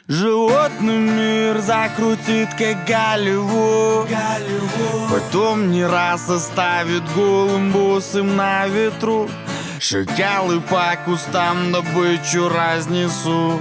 Животный мир закрутит, как Голливуд. Потом не раз оставит голым босым на ветру. Шакалы по кустам добычу разнесу.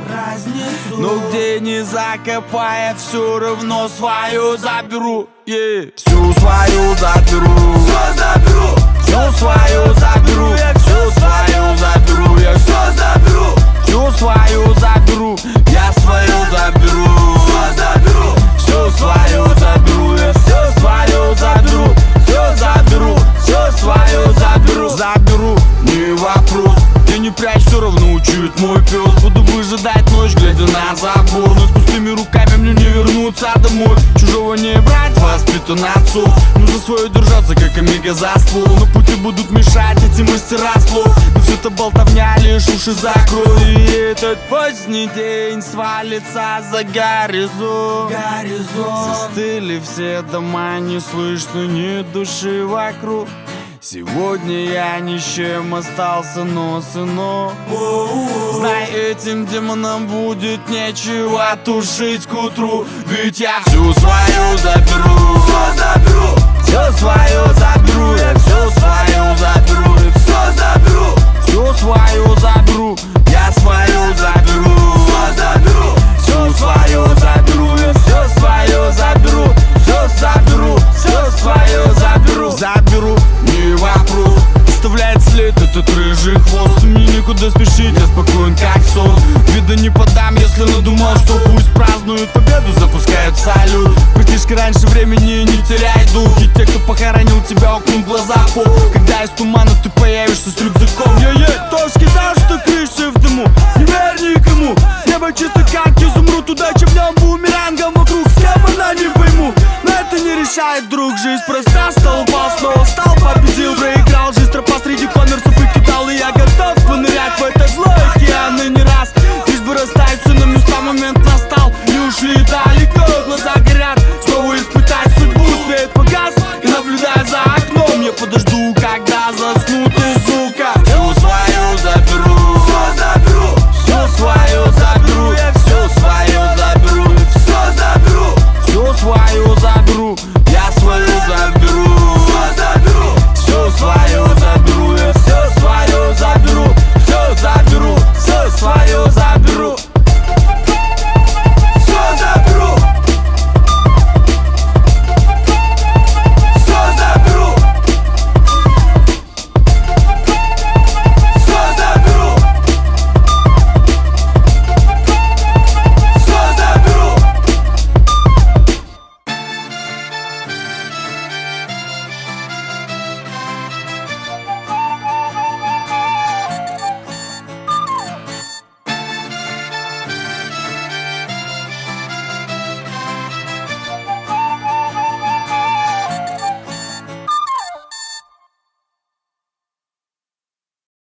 Но где не закопая, все равно свою заберу. Всю свою заберу. Все заберу. Всю свою заберу. Я всю свою заберу. Я все заберу. Всю свою заберу. Я свою заберу. Все заберу. Всю свою заберу. Я все свою заберу. Все заберу. Все свою заберу. Заберу, не вопрос. Я не прячь, все равно учует мой пес. Буду выжидать ночь, глядя на забор. Но с пустыми руками мне не вернуться домой. Чужого не брать, воспитан отцов. Но за свое держаться, как омега за ствол. На пути будут мешать эти мастера слов. Но все это болтовня, лишь уши закрой. И этот поздний день свалится за горизонт. Застыли все дома, не слышно ни души вокруг. Сегодня я ни с чем остался, но сынок, знай, этим демонам будет нечего тушить к утру. Ведь я всю свою заберу. Все заберу. Все свое заберу. Я все свое заберу. И все заберу. Всю свою заберу. Я свою заберу. Все заберу. Всю свою заберу. Я все свое заберу. Все заберу. Все свое заберу. Заберу, не вопрос. Оставляет след этот рыжий хвост. Мне никуда спешить, я спокоен как сон. Вида не подам, если надумал, что пусть празднуют победу, запускают салют. Притишка раньше времени, не теряй дух. И те, кто похоронил тебя, окунут глаза в пол. Когда из тумана ты появишься с рюкзаком. Кто сказал, что крыша в дыму? Не верь никому. Небо чисто как изумруд. Удача в нем бумерангом вокруг. С кем она, не пойму. Но это не решает, друг. Жизнь проста, стал упал, снова стал, победил, проиграл. Жизнь тропа среди коммерсов и кидал. И я готов понырять в это зло океан. И не раз, лишь бы расставить все на места. Момент настал, и ушли далеко. Глаза горят, снова испытать.